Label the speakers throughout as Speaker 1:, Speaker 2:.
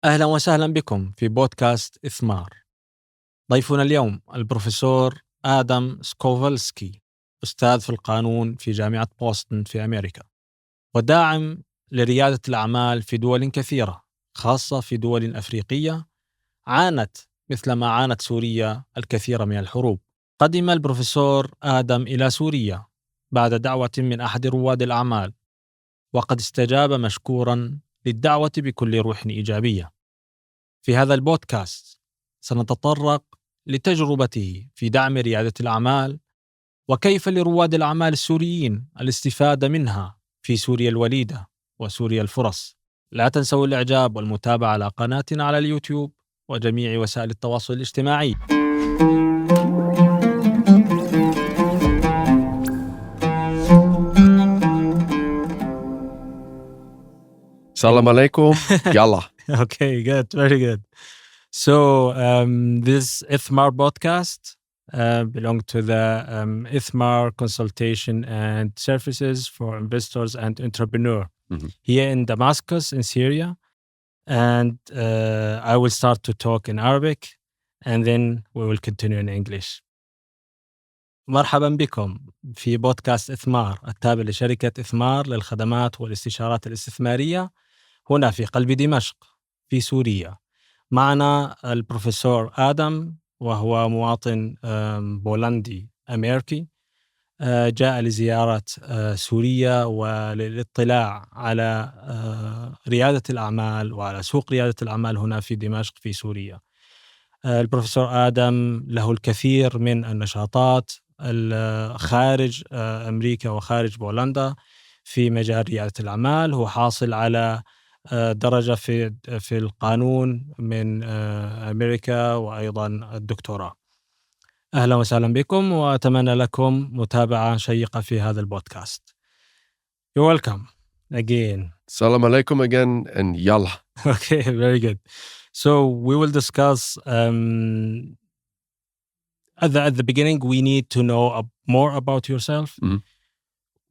Speaker 1: أهلا وسهلا بكم في بودكاست إثمار. ضيفنا اليوم البروفيسور آدم سكوفلسكي، أستاذ في القانون في جامعة بوسطن في أمريكا، وداعم لريادة الأعمال في دول كثيرة، خاصة في دول أفريقية عانت مثل ما عانت سوريا الكثير من الحروب. قدم البروفيسور آدم إلى سوريا بعد دعوة من أحد رواد الأعمال، وقد استجاب مشكورا للدعوة بكل روح إيجابية. في هذا البودكاست سنتطرق لتجربته في دعم ريادة الأعمال، وكيف لرواد الأعمال السوريين الاستفادة منها في سوريا الوليدة وسوريا الفرص. لا تنسوا الإعجاب والمتابعة على قناتنا على اليوتيوب وجميع وسائل التواصل الاجتماعي.
Speaker 2: Salam alaikum. Yalla.
Speaker 1: Okay, good. Very good. So this Ithmar podcast belong to the Ithmar consultation and services for investors and entrepreneurs here in Damascus in Syria. And I will start to talk in Arabic and then we will continue in English. مرحبا بكم في بودكاست إثمار التابع لشركة إثمار للخدمات والاستشارات الاستثمارية هنا في قلب دمشق في سوريا. معنا البروفيسور آدم، وهو مواطن بولندي أمريكي، جاء لزيارة سوريا وللاطلاع على ريادة الأعمال وعلى سوق ريادة الأعمال هنا في دمشق في سوريا. البروفيسور آدم له الكثير من النشاطات خارج أمريكا وخارج بولندا في مجال ريادة الأعمال. هو حاصل على درجة في القانون من أمريكا وأيضا الدكتوراه. أهلا وسهلا بكم، وأتمنى لكم متابعة شيقة في هذا البودكاست. You're welcome again.
Speaker 2: Salam alaikum again and yalla.
Speaker 1: Okay, very good. So we will discuss at the beginning we need to know more about yourself.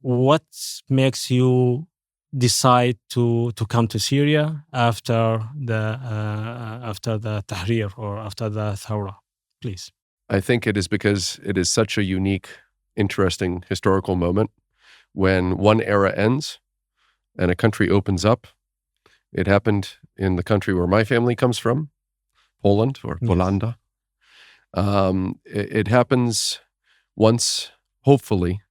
Speaker 1: What makes you decide to come to Syria after the Tahrir or after the Thawra, please?
Speaker 2: I think it is because it is such a unique, interesting historical moment when one era ends and a country opens up. It happened in the country where my family comes from, Poland or Polanda. It happens once, hopefully,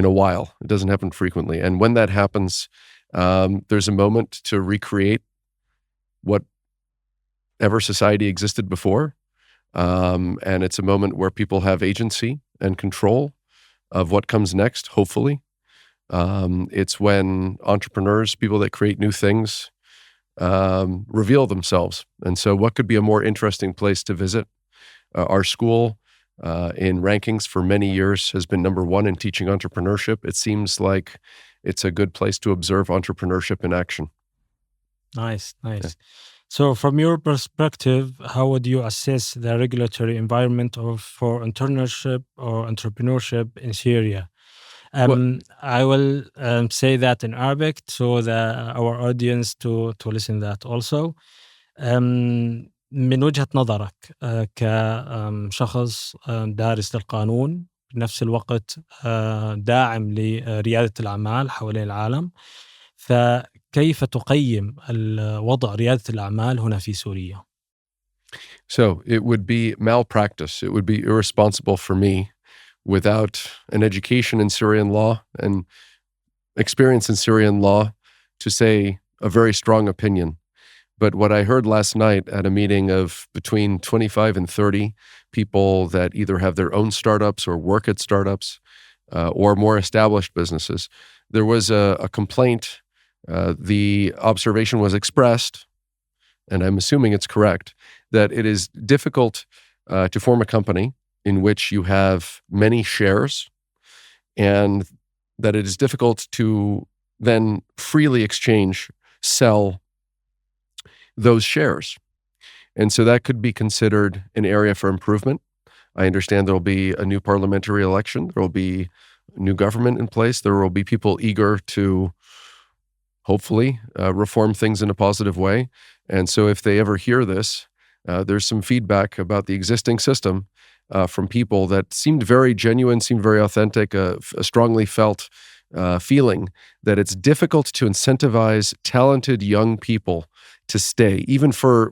Speaker 2: in a while. It doesn't happen frequently. And when that happens, there's a moment to recreate whatever society existed before. And it's a moment where people have agency and control of what comes next, hopefully. It's when entrepreneurs, people that create new things, reveal themselves. And so what could be a more interesting place to visit? Our school, in rankings for many years, has been number one in teaching entrepreneurship. It seems like it's a good place to observe entrepreneurship in action.
Speaker 1: Nice.
Speaker 2: Yeah.
Speaker 1: So from your perspective, how would you assess the regulatory environment for entrepreneurship in Syria? I will say that in Arabic so that our audience to listen that also. من وجهة نظرك كشخص دارس للقانون بنفس الوقت داعم لريادة الأعمال حوالين العالم، فكيف تقيم الوضع ريادة الأعمال هنا في سوريا؟
Speaker 2: So it would be malpractice. It would be irresponsible for me without an education in Syrian law and experience in Syrian law to say a very strong opinion. But what I heard last night at a meeting of between 25 and 30 people that either have their own startups or work at startups or more established businesses, there was a complaint. The observation was expressed, and I'm assuming it's correct, that it is difficult to form a company in which you have many shares, and that it is difficult to then freely exchange, sell those shares. And so that could be considered an area for improvement. I understand there will be a new parliamentary election. There will be a new government in place. There will be people eager to hopefully reform things in a positive way. And so if they ever hear this, there's some feedback about the existing system from people that seemed very genuine, seemed very authentic, a strongly felt feeling that it's difficult to incentivize talented young people to stay.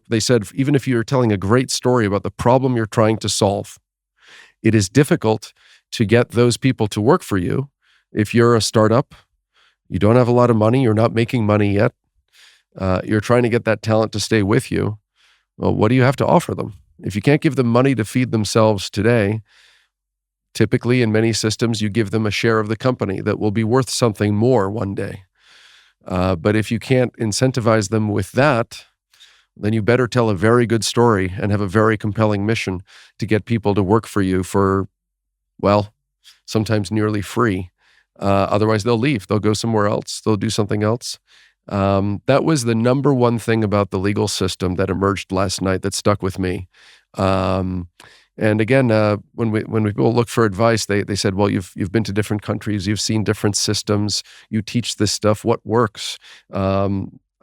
Speaker 2: They said, even if you're telling a great story about the problem you're trying to solve, it is difficult to get those people to work for you. If you're a startup, you don't have a lot of money, you're not making money yet, you're trying to get that talent to stay with you. Well, what do you have to offer them? If you can't give them money to feed themselves today, typically in many systems, you give them a share of the company that will be worth something more one day. But if you can't incentivize them with that, then you better tell a very good story and have a very compelling mission to get people to work for you for, well, sometimes nearly free. Otherwise, they'll leave. They'll go somewhere else. They'll do something else. That was the number one thing about the legal system that emerged last night that stuck with me. And again, when people look for advice, they said, well, you've been to different countries, you've seen different systems, you teach this stuff, what works?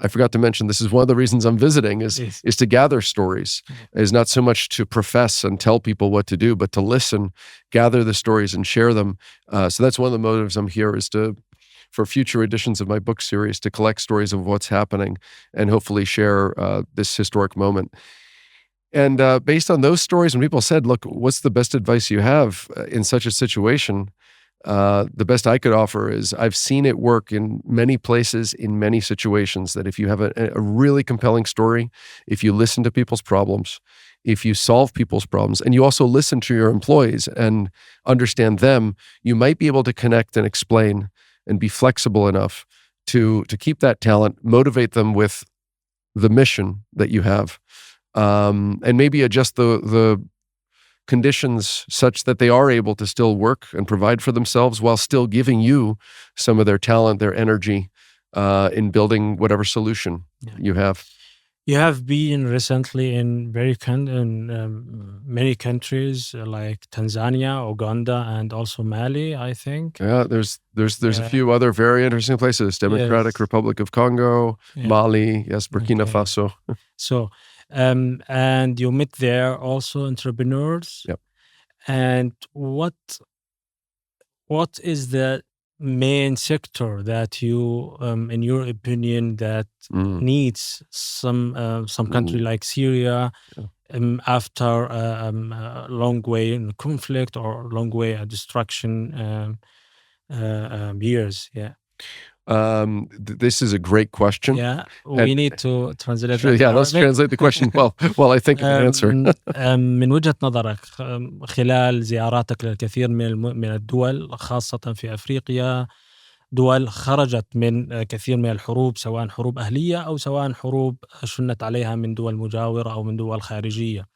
Speaker 2: I forgot to mention, this is one of the reasons I'm visiting is to gather stories, is not so much to profess and tell people what to do, but to listen, gather the stories and share them. So that's one of the motives I'm here, is for future editions of my book series, to collect stories of what's happening and hopefully share this historic moment. And based on those stories, when people said, look, what's the best advice you have in such a situation? The best I could offer is I've seen it work in many places, in many situations, that if you have a really compelling story, if you listen to people's problems, if you solve people's problems, and you also listen to your employees and understand them, you might be able to connect and explain and be flexible enough to keep that talent, motivate them with the mission that you have, and maybe adjust the conditions such that they are able to still work and provide for themselves while still giving you some of their talent, their energy in building whatever solution you have.
Speaker 1: You have been recently in many countries like Tanzania, Uganda, and also Mali, I think.
Speaker 2: Yeah, there's a few other very interesting places. Democratic Republic of Congo, Mali, Burkina Faso.
Speaker 1: So, and you met there also entrepreneurs.
Speaker 2: Yep.
Speaker 1: And what is the main sector that you, in your opinion, that needs some country like Syria after a long way in conflict or long way of destruction years? Yeah.
Speaker 2: This is a great question.
Speaker 1: Yeah, we need to translate.
Speaker 2: Sure, let's translate the question. Well, I think I can answer.
Speaker 1: من وجهة نظرك خلال زياراتك للكثير من الدول خاصة في أفريقيا، دول خرجت من كثير من الحروب، سواء حروب أهلية أو سواء حروب شنت عليها من دول مجاورة أو من دول خارجية،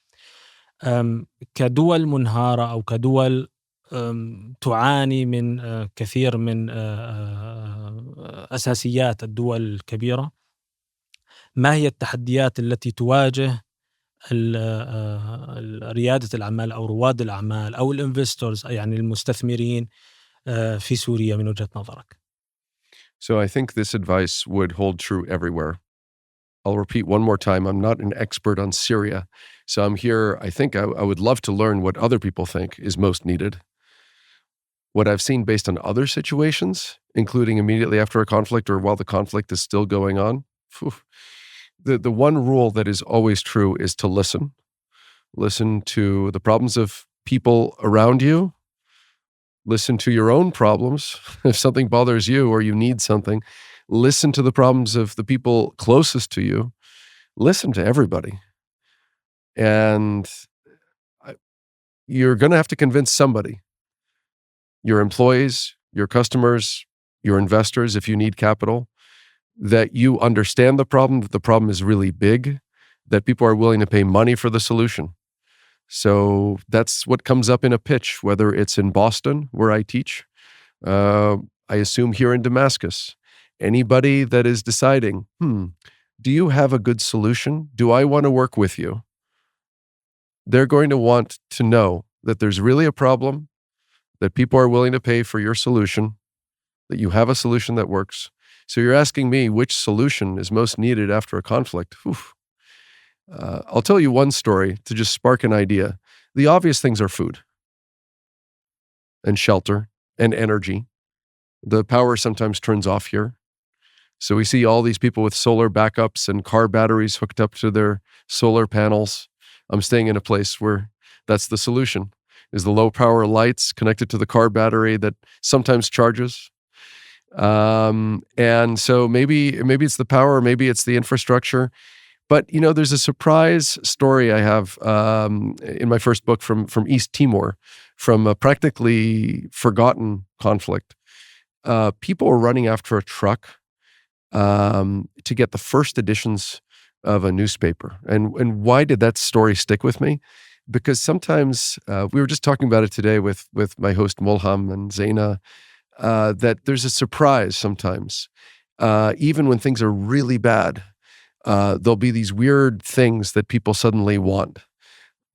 Speaker 1: كدول منهارة أو كدول تعاني من كثير من أساسيات الدول الكبيرة. ما هي التحديات التي تواجه ريادة الأعمال أو رواد الأعمال أو الانفستورز، يعني المستثمرين في سوريا من وجهة نظرك؟
Speaker 2: So I think this advice would hold true everywhere. I'll repeat one more time. I'm not an expert on Syria. So I'm here, I think I would love to learn what other people think is most needed. What I've seen based on other situations, including immediately after a conflict or while the conflict is still going on, the one rule that is always true is to listen. Listen to the problems of people around you. Listen to your own problems. If something bothers you or you need something, listen to the problems of the people closest to you. Listen to everybody. And you're going to have to convince somebody. Your employees, your customers, your investors, if you need capital, that you understand the problem, that the problem is really big, that people are willing to pay money for the solution. So that's what comes up in a pitch, whether it's in Boston, where I teach, I assume here in Damascus. Anybody that is deciding, do you have a good solution? Do I want to work with you? They're going to want to know that there's really a problem, that people are willing to pay for your solution, that you have a solution that works. So you're asking me which solution is most needed after a conflict. I'll tell you one story to just spark an idea. The obvious things are food and shelter and energy. The power sometimes turns off here. So we see all these people with solar backups and car batteries hooked up to their solar panels. I'm staying in a place where that's the solution, is the low power lights connected to the car battery that sometimes charges. And so maybe it's the power, maybe it's the infrastructure. But, there's a surprise story I have in my first book from East Timor, from a practically forgotten conflict. People were running after a truck to get the first editions of a newspaper. And why did that story stick with me? Because sometimes, we were just talking about it today with my host Mulham and Zaina, that there's a surprise sometimes. Even when things are really bad, there'll be these weird things that people suddenly want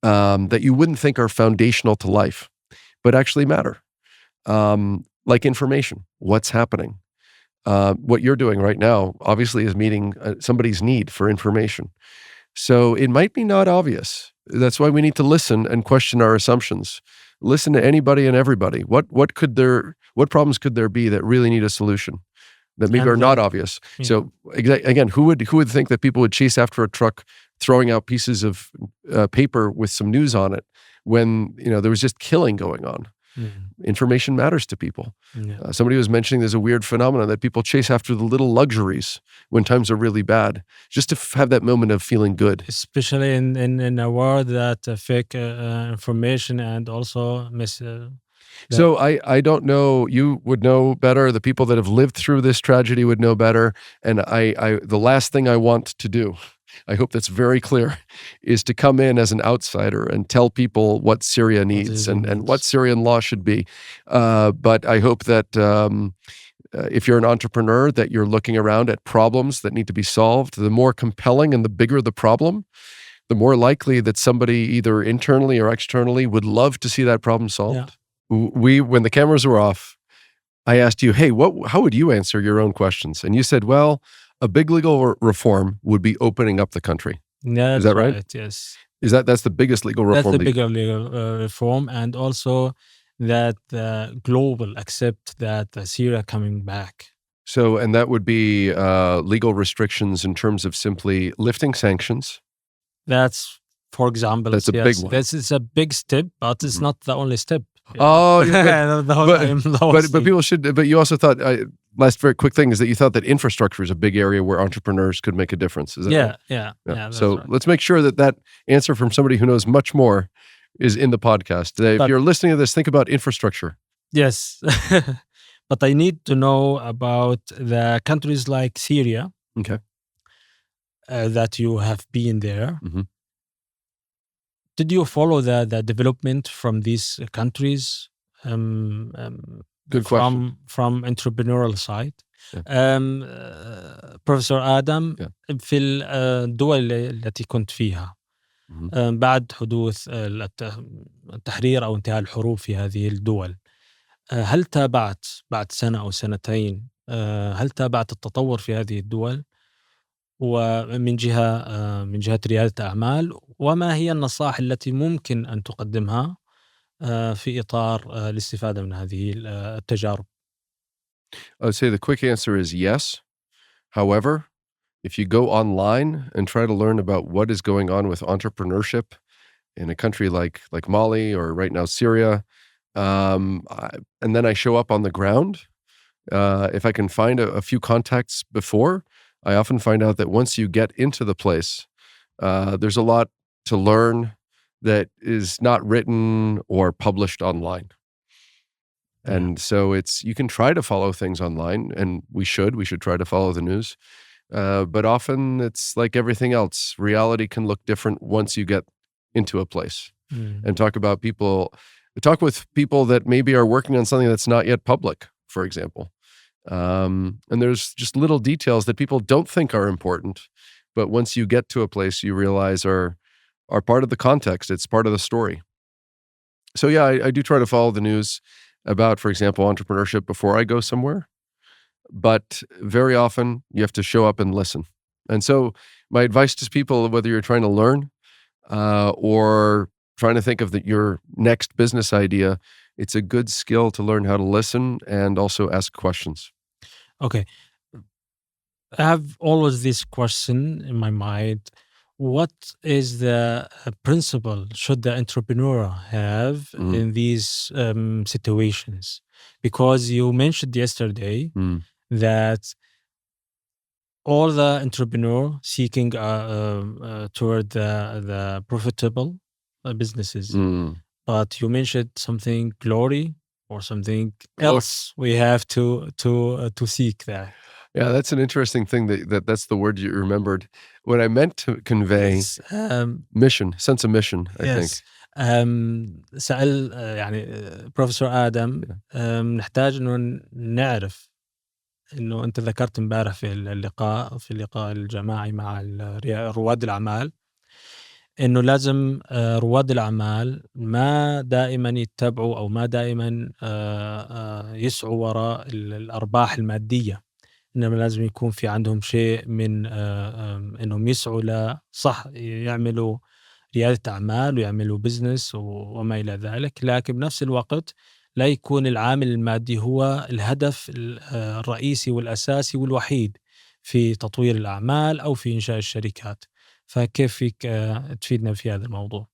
Speaker 2: that you wouldn't think are foundational to life, but actually matter. Like information, what's happening. What you're doing right now obviously is meeting somebody's need for information. So it might be not obvious. That's why we need to listen and question our assumptions. Listen to anybody and everybody. What problems could there be that really need a solution that maybe are not obvious? Yeah. So again, who would think that people would chase after a truck throwing out pieces of paper with some news on it when there was just killing going on? Information matters to people. Yeah. Somebody was mentioning there's a weird phenomenon that people chase after the little luxuries when times are really bad, just to have that moment of feeling good.
Speaker 1: Especially in a world that fake information and also
Speaker 2: So I don't know. You would know better. The people that have lived through this tragedy would know better. And the last thing I want to do, I hope that's very clear, is to come in as an outsider and tell people what Syria needs and what Syrian law should be. But I hope that if you're an entrepreneur, that you're looking around at problems that need to be solved. The more compelling and the bigger the problem, the more likely that somebody either internally or externally would love to see that problem solved. Yeah. When the cameras were off, I asked you, hey, how would you answer your own questions? And you said, well, a big legal reform would be opening up the country.
Speaker 1: Yeah,
Speaker 2: is that right?
Speaker 1: Yes.
Speaker 2: That's the biggest legal reform?
Speaker 1: That's the bigger legal reform, and also that the global accept that Syria coming back.
Speaker 2: So, and that would be legal restrictions in terms of simply lifting sanctions.
Speaker 1: That's, for example,
Speaker 2: that's a big one.
Speaker 1: This is a big step, but it's not the only step.
Speaker 2: Oh,
Speaker 1: but
Speaker 2: people should. But you also thought. Last very quick thing is that you thought that infrastructure is a big area where entrepreneurs could make a difference. Is that right?
Speaker 1: Yeah.
Speaker 2: So
Speaker 1: right.
Speaker 2: Let's make sure that answer from somebody who knows much more is in the podcast. If you're listening to this, think about infrastructure.
Speaker 1: Yes, but I need to know about the countries like Syria.
Speaker 2: Okay.
Speaker 1: That you have been there.
Speaker 2: Mm-hmm.
Speaker 1: Did you follow the development from these countries?
Speaker 2: Good question.
Speaker 1: From entrepreneurial side. بروفيسور آدم في الدول التي كنت فيها بعد حدوث التحرير أو انتهاء الحروب في هذه الدول، هل تابعت بعد سنة أو سنتين هل تابعت التطور في هذه الدول ومن جهة ريادة أعمال، وما هي النصائح التي ممكن أن تقدمها في إطار الاستفادة من هذه التجارب؟
Speaker 2: I would say the quick answer is yes. However, if you go online and try to learn about what is going on with entrepreneurship in a country like Mali or right now Syria, and then I show up on the ground, if I can find a few contacts before, I often find out that once you get into the place, there's a lot to learn that is not written or published online. And so you can try to follow things online, and we should try to follow the news. But often it's like everything else. Reality can look different once you get into a place and talk with people that maybe are working on something that's not yet public, for example. And there's just little details that people don't think are important, but once you get to a place, you realize are part of the context. It's part of the story. So yeah, I do try to follow the news about, for example, entrepreneurship before I go somewhere. But very often you have to show up and listen. And so my advice to people, whether you're trying to learn or trying to think of your next business idea, it's a good skill to learn how to listen and also ask questions.
Speaker 1: Okay. I have always this question in my mind. What is the principle should the entrepreneur have in these situations? Because you mentioned yesterday that all the entrepreneur seeking toward the profitable businesses, but you mentioned something glory or something else. We have to seek that.
Speaker 2: Yeah, that's an interesting thing that's the word you remembered. What I meant to convey, mission, sense of mission, I think.
Speaker 1: سأل يعني بروفيسور آدم نحتاج إنه نعرف إنه أنت ذكرت امبارح في اللقاء الجماعي مع رواد الأعمال إنه لازم رواد الأعمال ما دائما يتبعوا أو ما دائما يسعوا وراء الأرباح المادية، إنما لازم يكون في عندهم شيء من إنهم يسعوا صح يعملوا ريادة أعمال ويعملوا بزنس وما إلى ذلك، لكن بنفس الوقت لا يكون العامل المادي هو الهدف الرئيسي والأساسي والوحيد في تطوير الأعمال أو في إنشاء الشركات. فكيف فيك تفيدنا في هذا الموضوع؟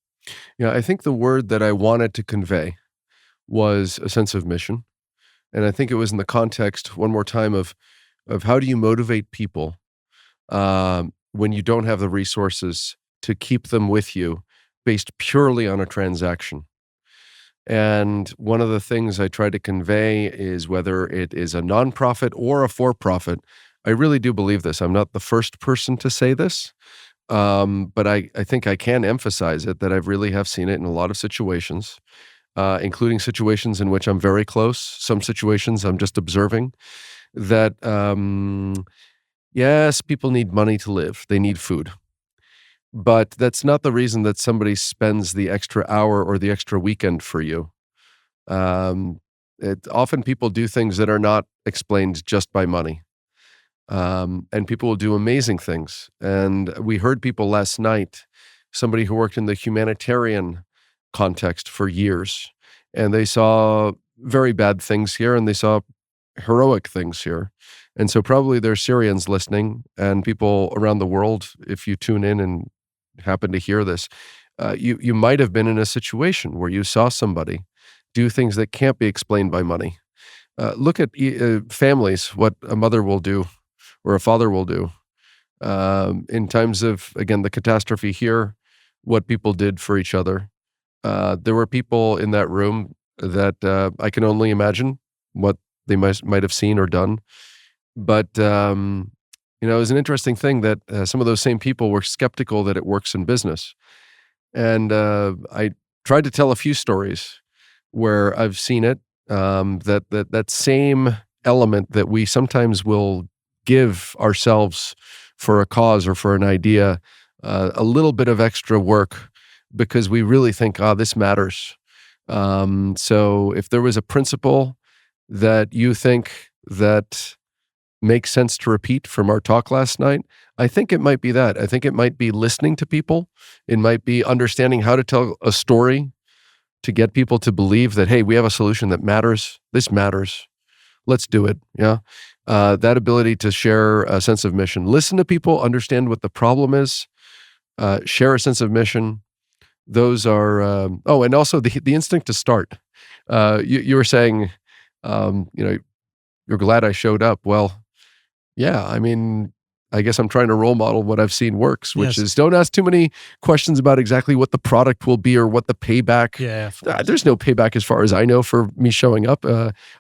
Speaker 2: Yeah, I think the word that I wanted to convey was a sense of mission. And I think it was in the context, one more time, of how do you motivate people when you don't have the resources to keep them with you based purely on a transaction. And one of the things I try to convey is whether it is a nonprofit or a for-profit, I really do believe this. I'm not the first person to say this, but I think I can emphasize it, that I really have seen it in a lot of situations, including situations in which I'm very close, some situations I'm just observing, that yes, people need money to live. They need food. But that's not the reason that somebody spends the extra hour or the extra weekend for you. Often people do things that are not explained just by money. And people will do amazing things. And we heard people last night, somebody who worked in the humanitarian context for years, and they saw very bad things here and they saw heroic things here. And so probably there's Syrians listening and people around the world, if you tune in and happen to hear this, you might have been in a situation where you saw somebody do things that can't be explained by money. Look at families, what a mother will do or a father will do. In times of, again, the catastrophe here, what people did for each other. There were people in that room that I can only imagine what they might have seen or done. But it was an interesting thing that some of those same people were skeptical that it works in business. And I tried to tell a few stories where I've seen it, that same element that we sometimes will give ourselves for a cause or for an idea, a little bit of extra work because we really think, this matters. So if there was a principle that you think that makes sense to repeat from our talk last night, I think it might be that. I think it might be listening to people. It might be understanding how to tell a story to get people to believe that, hey, we have a solution that matters. This matters. Let's do it. Yeah. That ability to share a sense of mission. Listen to people, understand what the problem is, share a sense of mission. Those are, and also the instinct to start. You were saying, you're glad I showed up. Well, yeah, I mean, I guess I'm trying to role model what I've seen works, which is don't ask too many questions about exactly what the product will be or what the payback.
Speaker 1: Yeah,
Speaker 2: there's no payback as far as I know for me showing up,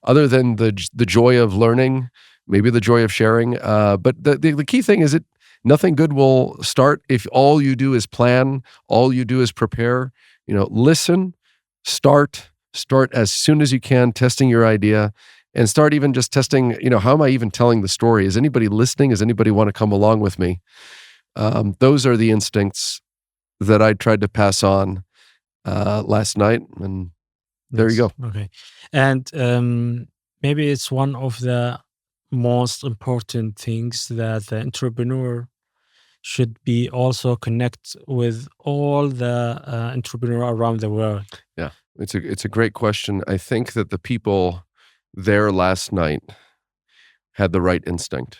Speaker 2: other than the joy of learning, maybe the joy of sharing. But the key thing is nothing good will start if all you do is plan, all you do is prepare. Listen, start as soon as you can, testing your idea. And start even just testing, how am I even telling the story? Is anybody listening? Does anybody want to come along with me? Those are the instincts that I tried to pass on last night. And there you go.
Speaker 1: Okay. And maybe it's one of the most important things that the entrepreneur should be also connect with all the entrepreneurs around the world?
Speaker 2: Yeah, it's a great question. I think that the people there last night had the right instinct.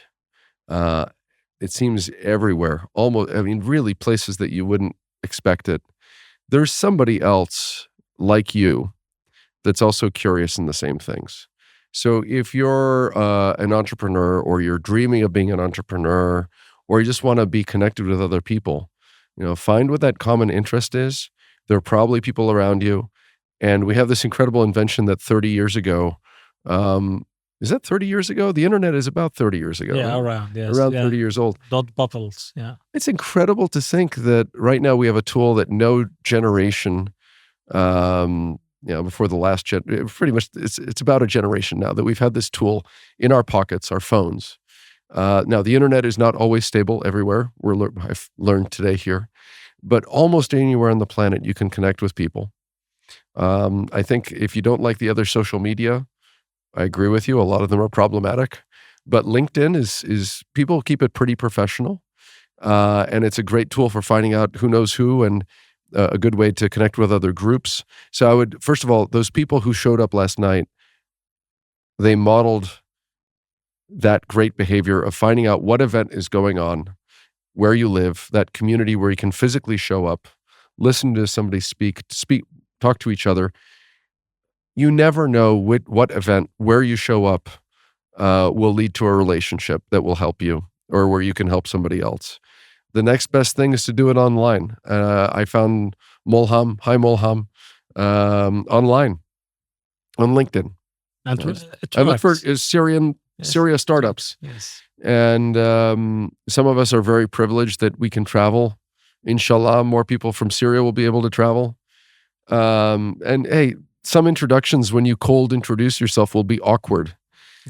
Speaker 2: It seems everywhere, almost, I mean, really places that you wouldn't expect it. There's somebody else like you that's also curious in the same things. So if you're an entrepreneur, or you're dreaming of being an entrepreneur, or you just want to be connected with other people, find what that common interest is. There are probably people around you. And we have this incredible invention that 30 years ago, is that 30 years ago? The internet is about 30 years ago.
Speaker 1: Yeah,
Speaker 2: right?
Speaker 1: around, yes.
Speaker 2: Around
Speaker 1: yeah.
Speaker 2: 30 years old.
Speaker 1: Dot bubbles, yeah.
Speaker 2: It's incredible to think that right now we have a tool that no generation, before the last pretty much it's about a generation now that we've had this tool in our pockets, our phones. Now, the internet is not always stable everywhere. I've learned today here, but almost anywhere on the planet you can connect with people. I think if you don't like the other social media, I agree with you. A lot of them are problematic, but LinkedIn is people keep it pretty professional, and it's a great tool for finding out who knows who, and a good way to connect with other groups. So I would, first of all, those people who showed up last night, they modeled that great behavior of finding out what event is going on, where you live, that community where you can physically show up, listen to somebody speak, talk to each other. You never know what event, where you show up, will lead to a relationship that will help you, or where you can help somebody else. The next best thing is to do it online. I found Mulham, online, on LinkedIn.
Speaker 1: And
Speaker 2: I look for Syria startups.
Speaker 1: Yes.
Speaker 2: And some of us are very privileged that we can travel. Inshallah, more people from Syria will be able to travel. And hey, some introductions, when you cold introduce yourself, will be awkward.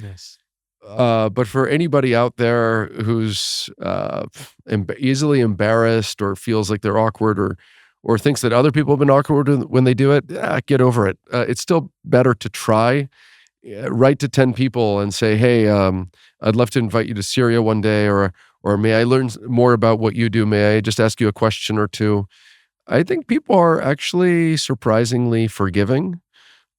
Speaker 1: Yes.
Speaker 2: But for anybody out there who's easily embarrassed, or feels like they're awkward, or thinks that other people have been awkward when they do it, get over it. It's still better to try. Write to 10 people and say, hey, I'd love to invite you to Syria one day, or may I learn more about what you do? May I just ask you a question or two? I think people are actually surprisingly forgiving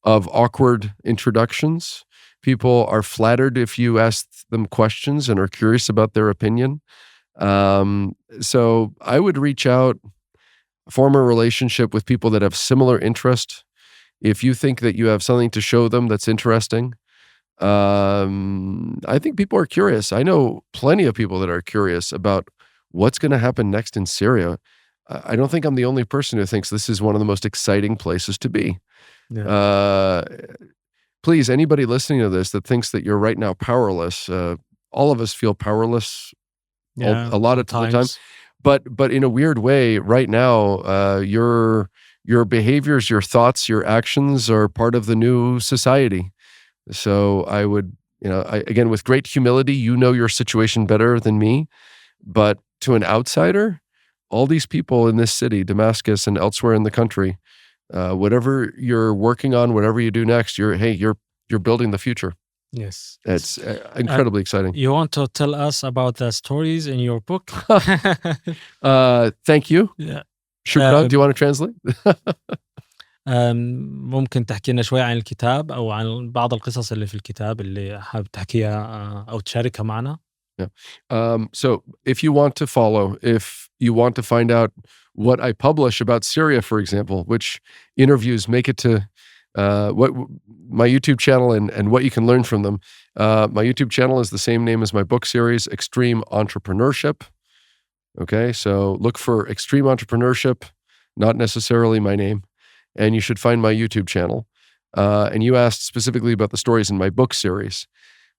Speaker 2: of awkward introductions. People are flattered if you ask them questions and are curious about their opinion. So I would reach out, form a relationship with people that have similar interest. If you think that you have something to show them that's interesting, I think people are curious. I know plenty of people that are curious about what's going to happen next in Syria. I don't think I'm the only person who thinks this is one of the most exciting places to be. Yeah. Please, anybody listening to this that thinks that you're right now powerless, all of us feel powerless a lot of the time. But in a weird way, right now, your behaviors, your thoughts, your actions are part of the new society. So I would, again, with great humility, your situation better than me. But to an outsider, all these people in this city, Damascus and elsewhere in the country, whatever you're working on, whatever you do next, you're building the future.
Speaker 1: Yes.
Speaker 2: It's incredibly exciting.
Speaker 1: You want to tell us about the stories in your book?
Speaker 2: Thank you.
Speaker 1: Yeah.
Speaker 2: Shukran. Do you want to translate?
Speaker 1: ممكن تحكي لنا شوي عن الكتاب أو عن بعض القصص اللي في الكتاب اللي حابب تحكيها أو تشاركها معنا؟
Speaker 2: Yeah. So if you want to find out what I publish about Syria, for example, which interviews make it to what my YouTube channel and what you can learn from them. My YouTube channel is the same name as my book series, Extreme Entrepreneurship. Okay, so look for Extreme Entrepreneurship, not necessarily my name, and you should find my YouTube channel. And you asked specifically about the stories in my book series.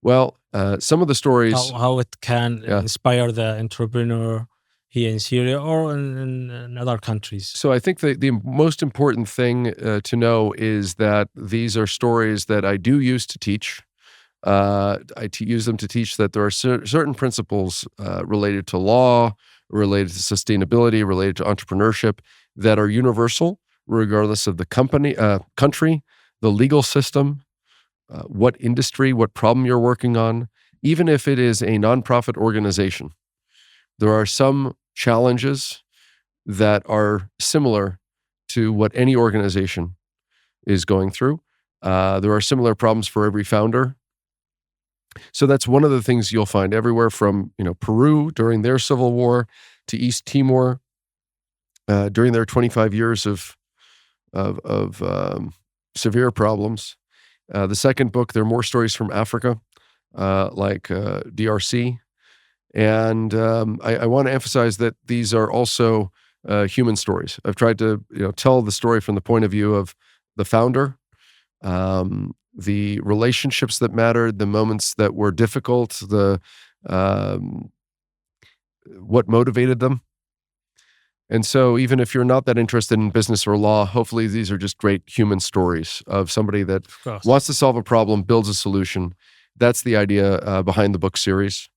Speaker 2: Well, some of the stories...
Speaker 1: How it can inspire the entrepreneur here in Syria or in other countries.
Speaker 2: So I think the most important thing to know is that these are stories that I do use to teach. I use them to teach that there are certain principles related to law, related to sustainability, related to entrepreneurship that are universal, regardless of the country, the legal system, what industry, what problem you're working on, even if it is a nonprofit organization. There are some challenges that are similar to what any organization is going through. There are similar problems for every founder. So that's one of the things you'll find everywhere from, Peru during their civil war to East Timor during their 25 years of severe problems. The second book, there are more stories from Africa, like DRC. And I want to emphasize that these are also human stories. I've tried to tell the story from the point of view of the founder, the relationships that mattered, the moments that were difficult, what motivated them. And so even if you're not that interested in business or law, hopefully these are just great human stories of somebody that wants to solve a problem, builds a solution. That's the idea behind the book series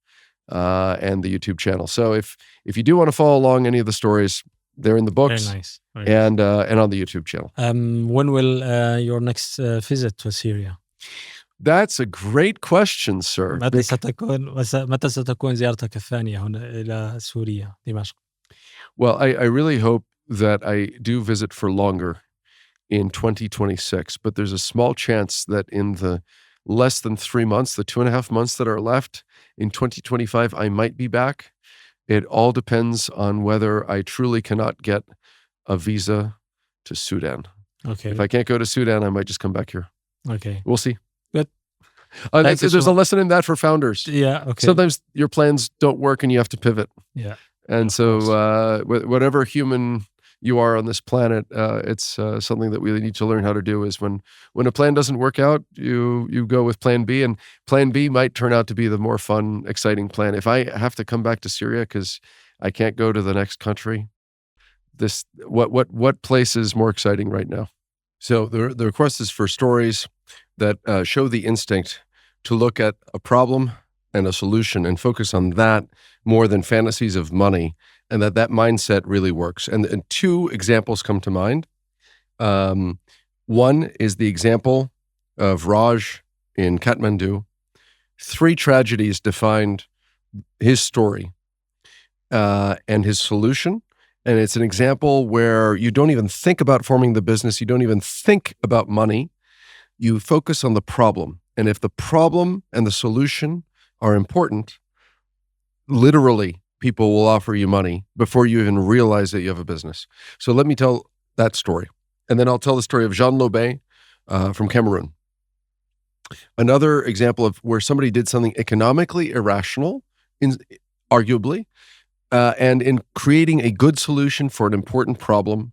Speaker 2: and the YouTube channel. So if you do want to follow along any of the stories, they're in the books.
Speaker 1: Very nice.
Speaker 2: And on the YouTube channel.
Speaker 1: When will your next visit to Syria?
Speaker 2: That's a great question, sir.
Speaker 1: متى ستكون زيارتك الثانية هنا إلى سوريا دمشق؟
Speaker 2: Well, I really hope that I do visit for longer in 2026, but there's a small chance that in the less than 3 months, the 2.5 months that are left in 2025, I might be back. It all depends on whether I truly cannot get a visa to Sudan.
Speaker 1: Okay.
Speaker 2: If I can't go to Sudan, I might just come back here.
Speaker 1: Okay.
Speaker 2: We'll see.
Speaker 1: Good.
Speaker 2: There's a lesson in that for founders.
Speaker 1: Yeah. Okay.
Speaker 2: Sometimes your plans don't work and you have to pivot.
Speaker 1: Yeah.
Speaker 2: And so whatever human you are on this planet, it's something that we need to learn how to do is when a plan doesn't work out, you go with plan B, and plan B might turn out to be the more fun, exciting plan. If I have to come back to Syria because I can't go to the next country, what place is more exciting right now? So the request is for stories that show the instinct to look at a problem and a solution and focus on that more than fantasies of money, and that mindset really works. And two examples come to mind. One is the example of Raj in Kathmandu. 3 tragedies defined his story and his solution. And it's an example where you don't even think about forming the business. You don't even think about money. You focus on the problem. And if the problem and the solution are important, literally, people will offer you money before you even realize that you have a business. So let me tell that story. And then I'll tell the story of Jean Lobé from Cameroon. Another example of where somebody did something economically irrational, arguably, and in creating a good solution for an important problem,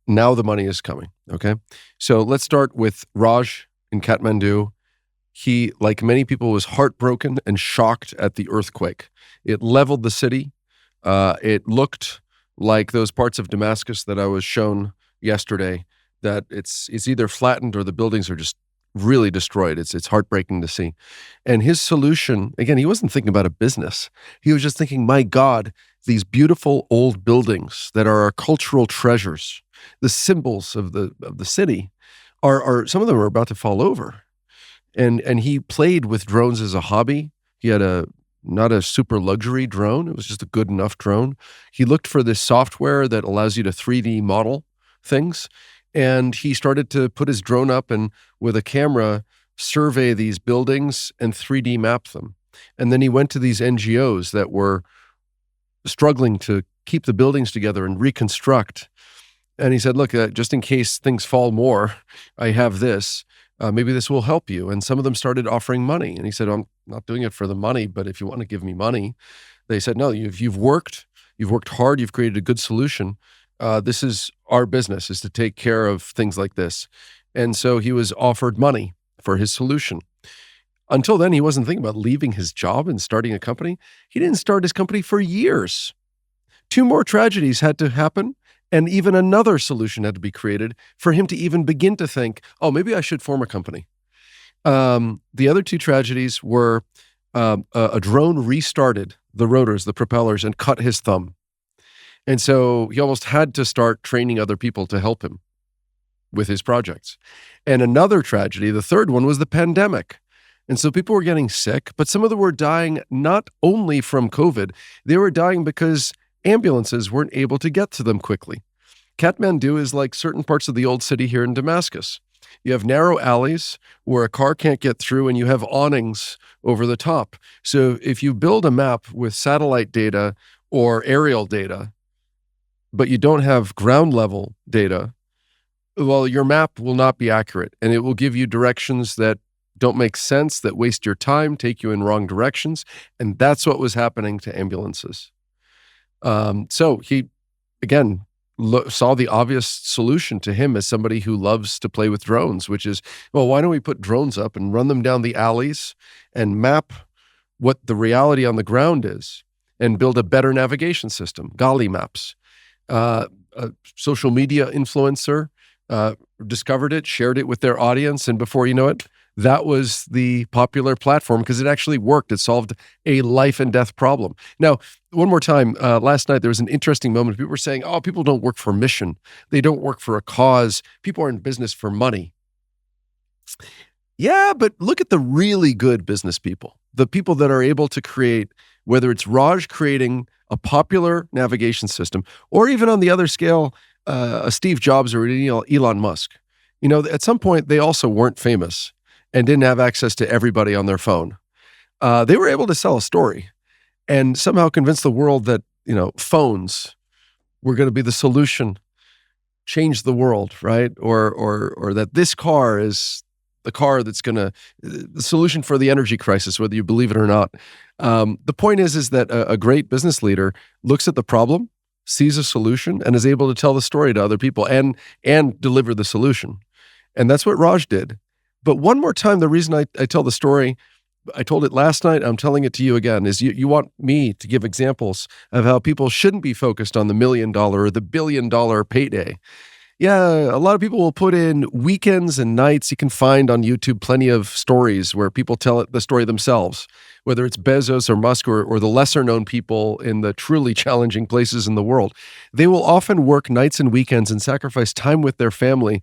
Speaker 2: now the money is coming, okay? So let's start with Raj in Kathmandu. He, like many people, was heartbroken and shocked at the earthquake. It leveled the city. It looked like those parts of Damascus that I was shown yesterday, that it's either flattened or the buildings are just really destroyed. It's heartbreaking to see. And his solution, again, he wasn't thinking about a business. He was just thinking, my God, these beautiful old buildings that are our cultural treasures, the symbols of the city, are some of them are about to fall over. And he played with drones as a hobby. He had not a super luxury drone. It was just a good enough drone. He looked for this software that allows you to 3D model things. And he started to put his drone up and with a camera, survey these buildings and 3D map them. And then he went to these NGOs that were struggling to keep the buildings together and reconstruct. And he said, look, just in case things fall more, I have this. Maybe this will help you. And some of them started offering money. And he said, I'm not doing it for the money, but if you want to give me money. They said, no, you've worked hard, you've created a good solution. This is our business, is to take care of things like this. And so he was offered money for his solution. Until then, he wasn't thinking about leaving his job and starting a company. He didn't start his company for years. 2 more tragedies had to happen. And even another solution had to be created for him to even begin to think, oh, maybe I should form a company. The other 2 tragedies were a drone restarted the rotors, the propellers, and cut his thumb. And so he almost had to start training other people to help him with his projects. And another tragedy, the third one, was the pandemic. And so people were getting sick, but some of them were dying not only from COVID, they were dying because ambulances weren't able to get to them quickly. Kathmandu is like certain parts of the old city here in Damascus. You have narrow alleys where a car can't get through, and you have awnings over the top. So if you build a map with satellite data or aerial data, but you don't have ground level data, well, your map will not be accurate, and it will give you directions that don't make sense, that waste your time, take you in wrong directions. And that's what was happening to ambulances. So he, again, saw the obvious solution to him as somebody who loves to play with drones, which is, well, why don't we put drones up and run them down the alleys and map what the reality on the ground is and build a better navigation system, Gali maps. A social media influencer discovered it, shared it with their audience, and before you know it, that was the popular platform because it actually worked. It solved a life and death problem. Now, one more time, last night there was an interesting moment. People were saying, oh, people don't work for a mission. They don't work for a cause. People are in business for money. Yeah, but look at the really good business people, the people that are able to create, whether it's Raj creating a popular navigation system, or even on the other scale, a Steve Jobs or an Elon Musk. You know, at some point, they also weren't famous and didn't have access to everybody on their phone. They were able to sell a story and somehow convince the world that, you know, phones were going to be the solution, change the world, right? Or that this car is the car that's going to, the solution for the energy crisis, whether you believe it or not. The point is that a great business leader looks at the problem, sees a solution, and is able to tell the story to other people and deliver the solution. And that's what Raj did. But one more time, the reason I tell the story, I told it last night, I'm telling it to you again, is you want me to give examples of how people shouldn't be focused on the $1 million or the $1 billion payday. Yeah, a lot of people will put in weekends and nights. You can find on YouTube plenty of stories where people tell the story themselves, whether it's Bezos or Musk or the lesser known people in the truly challenging places in the world. They will often work nights and weekends and sacrifice time with their family.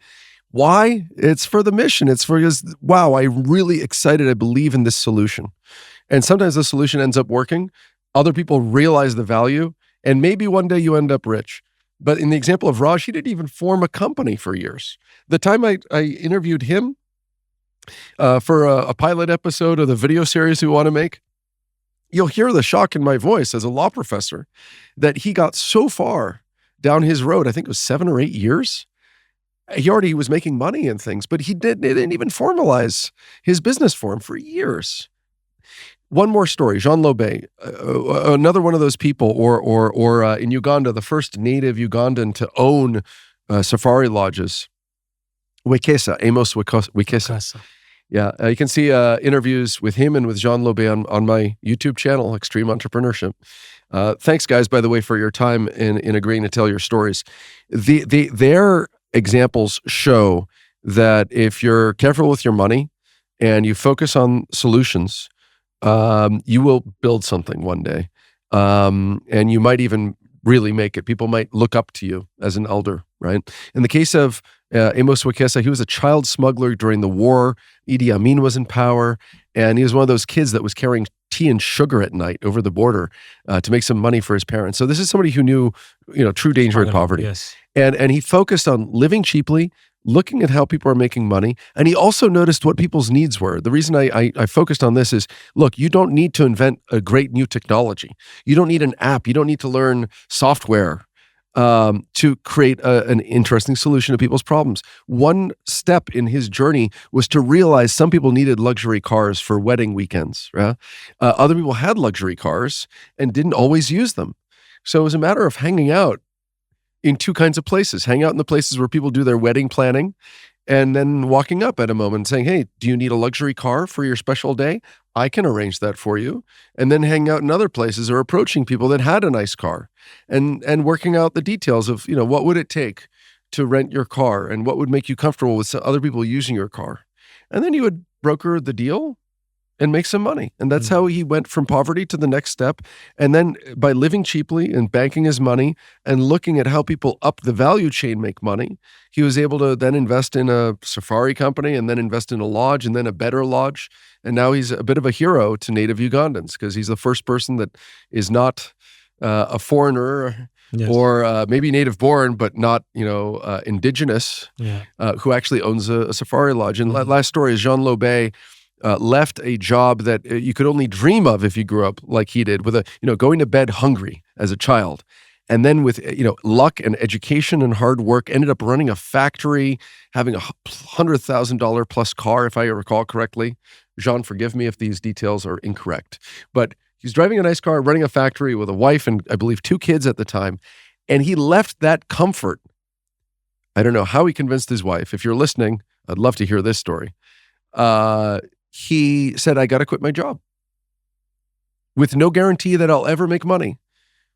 Speaker 2: Why? It's for the mission. It's for, wow, I'm really excited. I believe in this solution. And sometimes the solution ends up working. Other people realize the value, and maybe one day you end up rich. But in the example of Raj, he didn't even form a company for years. The time I interviewed him for a pilot episode of the video series we want to make, you'll hear the shock in my voice as a law professor that he got so far down his road, I think it was 7 or 8 years. He already was making money and things, but he didn't even formalize his business for him for years. One more story, Jean Lobé, another one of those people, or in Uganda, the first native Ugandan to own safari lodges, Wekesa, Amos Wekesa. Yeah, you can see interviews with him and with Jean Lobé on my YouTube channel, Extreme Entrepreneurship. Thanks, guys, by the way, for your time in agreeing to tell your stories. Their examples show that if you're careful with your money and you focus on solutions, you will build something one day. And you might even really make it. People might look up to you as an elder, right? In the case of Amos Wekesa, he was a child smuggler during the war. Idi Amin was in power, and he was one of those kids that was carrying tea and sugar at night over the border to make some money for his parents. So this is somebody who knew, true danger and poverty.
Speaker 1: Yes.
Speaker 2: And he focused on living cheaply, looking at how people are making money, and he also noticed what people's needs were. The reason I focused on this is, look, you don't need to invent a great new technology. You don't need an app. You don't need to learn software to create an interesting solution to people's problems. One step in his journey was to realize some people needed luxury cars for wedding weekends. Right? Other people had luxury cars and didn't always use them. So it was a matter of hanging out in two kinds of places. Hang out in the places where people do their wedding planning, and then walking up at a moment and saying, hey, do you need a luxury car for your special day? I can arrange that for you. And then hang out in other places or approaching people that had a nice car and working out the details of, what would it take to rent your car and what would make you comfortable with other people using your car. And then you would broker the deal and make some money. And that's how he went from poverty to the next step. And then by living cheaply and banking his money and looking at how people up the value chain make money, he was able to then invest in a safari company and then invest in a lodge and then a better lodge And now he's a bit of a hero to native Ugandans because he's the first person that is not a foreigner or maybe native born, but not, indigenous, who actually owns a safari lodge. And last story is Jean Lobé left a job that you could only dream of if you grew up like he did, with going to bed hungry as a child. And then with, luck and education and hard work, ended up running a factory, having $100,000 plus car, if I recall correctly. Jean, forgive me if these details are incorrect. But he's driving a nice car, running a factory with a wife and I believe 2 kids at the time. And he left that comfort. I don't know how he convinced his wife. If you're listening, I'd love to hear this story. He said, I got to quit my job with no guarantee that I'll ever make money.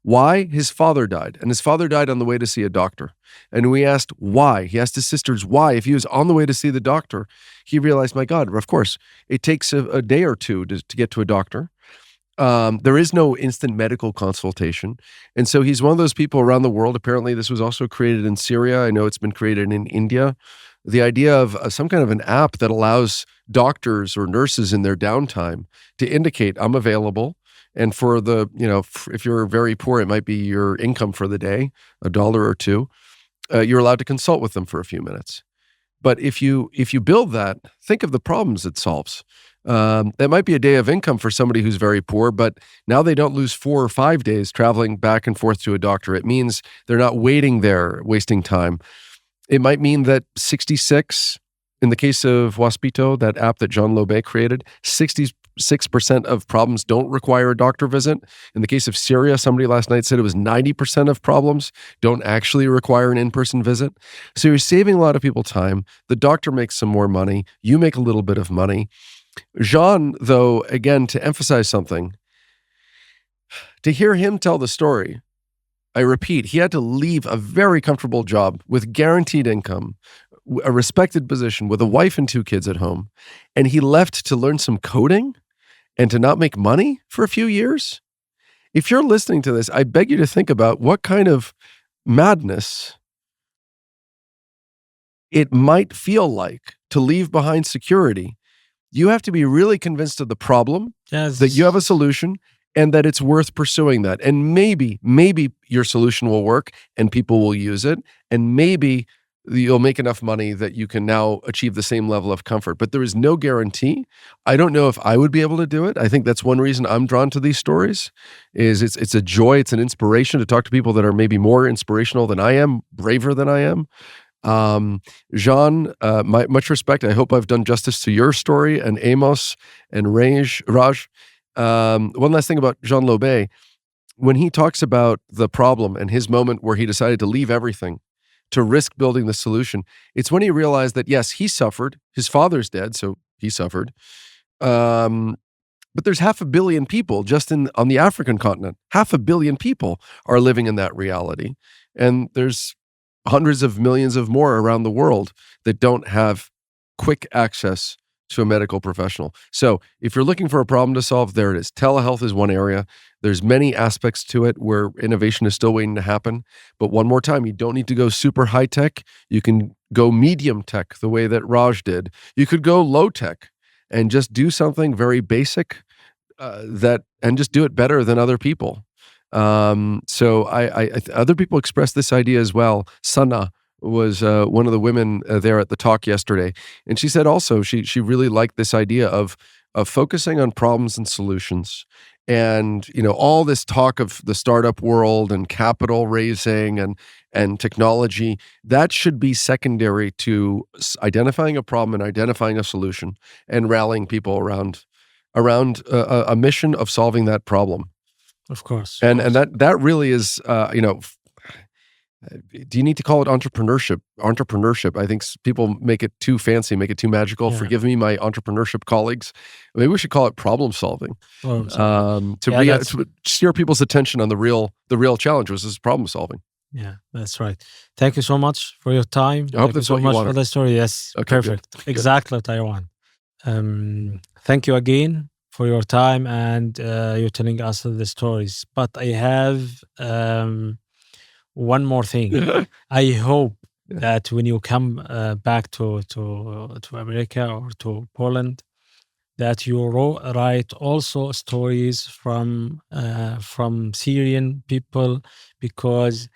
Speaker 2: Why? His father died, and his father died on the way to see a doctor. And we asked why. He asked his sisters why. If he was on the way to see the doctor, he realized, my God, of course, it takes a day or two to get to a doctor. There is no instant medical consultation. And so he's one of those people around the world. Apparently, this was also created in Syria. I know it's been created in India. The idea of some kind of an app that allows doctors or nurses in their downtime to indicate, I'm available. And for the, if you're very poor, it might be your income for the day, $1 or $2. You're allowed to consult with them for a few minutes. But if you build that, think of the problems it solves. That might be a day of income for somebody who's very poor, but now they don't lose 4 or 5 days traveling back and forth to a doctor. It means they're not waiting there, wasting time. It might mean that 66, in the case of Waspito, that app that Jean Lobé created, 66% of problems don't require a doctor visit. In the case of Syria, somebody last night said it was 90% of problems don't actually require an in-person visit. So you're saving a lot of people time. The doctor makes some more money. You make a little bit of money. Jean, though, again, to emphasize something, to hear him tell the story, I repeat, he had to leave a very comfortable job with guaranteed income, a respected position with a wife and 2 kids at home, and he left to learn some coding and to not make money for a few years. If you're listening to this, I beg you to think about what kind of madness it might feel like to leave behind security. You have to be really convinced of the problem, that you have a solution, and that it's worth pursuing that. And maybe your solution will work and people will use it. And maybe you'll make enough money that you can now achieve the same level of comfort. But there is no guarantee. I don't know if I would be able to do it. I think that's one reason I'm drawn to these stories, is it's a joy, it's an inspiration to talk to people that are maybe more inspirational than I am, braver than I am. Jean, much respect. I hope I've done justice to your story, and Amos and Raj. One last thing about Jean Lobé. When he talks about the problem and his moment where he decided to leave everything to risk building the solution, it's when he realized that, yes, he suffered. His father's dead, so he suffered. But there's 500 million people just on the African continent. 500 million people are living in that reality. And there's hundreds of millions of more around the world that don't have quick access to a medical professional. So if you're looking for a problem to solve, there it is. Telehealth is one area. There's many aspects to it where innovation is still waiting to happen. But one more time, you don't need to go super high tech. You can go medium tech the way that Raj did. You could go low tech and just do something very basic and just do it better than other people. So other people expressed this idea as well. Sana was one of the women there at the talk yesterday, and she said also she really liked this idea of focusing on problems and solutions. And all this talk of the startup world and capital raising and technology, that should be secondary to identifying a problem and identifying a solution and rallying people around a mission of solving that problem.
Speaker 1: Of course.
Speaker 2: And that really is, do you need to call it entrepreneurship? I think people make it too fancy, make it too magical. Yeah. Forgive me, my entrepreneurship colleagues. Maybe we should call it problem solving. To steer people's attention on the real challenge, which is problem solving.
Speaker 1: Yeah, that's right. Thank you so much for your time.
Speaker 2: I hope that's what you wanted.
Speaker 1: Thank you so much for the story. Yes, okay, perfect. Good. Exactly what I want. Thank you again for your time and you're telling us the stories. But I have one more thing. I hope that when you come back to America or to Poland, that you write also stories from Syrian people, because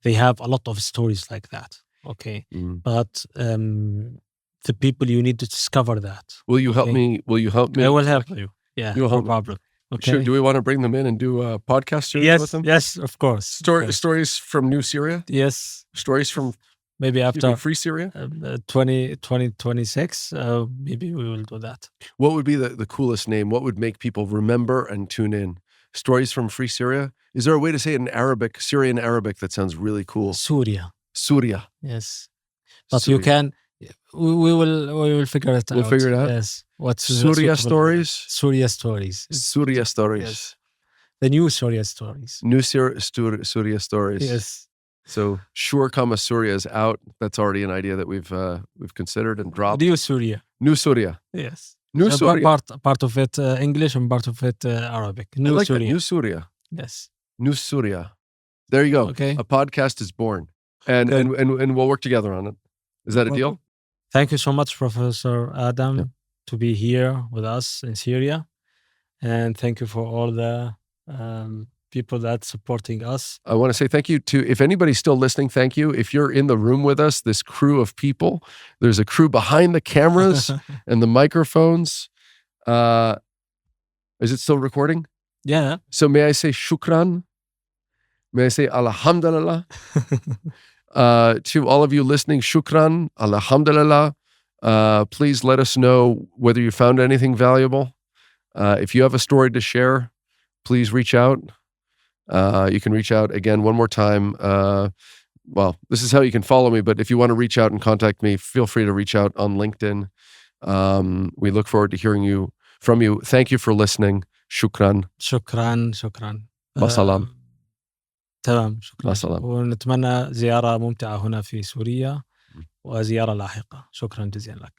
Speaker 1: they have a lot of stories like that. Okay, but the people, you need to discover that.
Speaker 2: Will you help me? Will you help me?
Speaker 1: I will help you. Yeah,
Speaker 2: You'll
Speaker 1: no
Speaker 2: help me.
Speaker 1: problem. Okay.
Speaker 2: Do we want to bring them in and do a podcast series with them?
Speaker 1: Yes, of course.
Speaker 2: Stories from New Syria?
Speaker 1: Yes.
Speaker 2: Stories from
Speaker 1: maybe after
Speaker 2: Free Syria?
Speaker 1: 2026, maybe we will do that.
Speaker 2: What would be the coolest name? What would make people remember and tune in? Stories from Free Syria? Is there a way to say it in Arabic, Syrian Arabic, that sounds really cool? Surya.
Speaker 1: Yes. But
Speaker 2: Surya.
Speaker 1: you can, we will figure it out.
Speaker 2: We'll figure it out?
Speaker 1: Yes. What's
Speaker 2: Surya stories?
Speaker 1: Surya stories.
Speaker 2: Surya stories.
Speaker 1: Yes. The new Surya stories.
Speaker 2: New Surya stories.
Speaker 1: Yes.
Speaker 2: So Shur Kama Surya is out. That's already an idea that we've considered and dropped.
Speaker 1: New Surya.
Speaker 2: New Surya.
Speaker 1: Yes.
Speaker 2: New Surya.
Speaker 1: Part of it English and part of it Arabic. New
Speaker 2: I like
Speaker 1: Surya.
Speaker 2: that. New Surya.
Speaker 1: Yes.
Speaker 2: New Surya. There you go.
Speaker 1: Okay.
Speaker 2: A podcast is born. And we'll work together on it. Is that a deal?
Speaker 1: Thank you so much, Professor Adam, to be here with us in Syria. And thank you for all the people that's supporting us.
Speaker 2: I want to say thank you to, if anybody's still listening, thank you. If you're in the room with us, this crew of people, there's a crew behind the cameras and the microphones. Is it still recording?
Speaker 1: Yeah.
Speaker 2: So may I say shukran? May I say alhamdulillah? To all of you listening, shukran, alhamdulillah. Please let us know whether you found anything valuable. If you have a story to share, please reach out. You can reach out again one more time. Well, this is how you can follow me, but if you want to reach out and contact me, feel free to reach out on LinkedIn. We look forward to hearing from you. Thank you for listening. Shukran.
Speaker 1: شكرا.
Speaker 2: Masalam.
Speaker 1: تمام، شكرا.
Speaker 2: Masalam.
Speaker 1: ونتمنى زيارة ممتعة هنا في سوريا وزيارة لاحقة. شكرا جزيلا لك.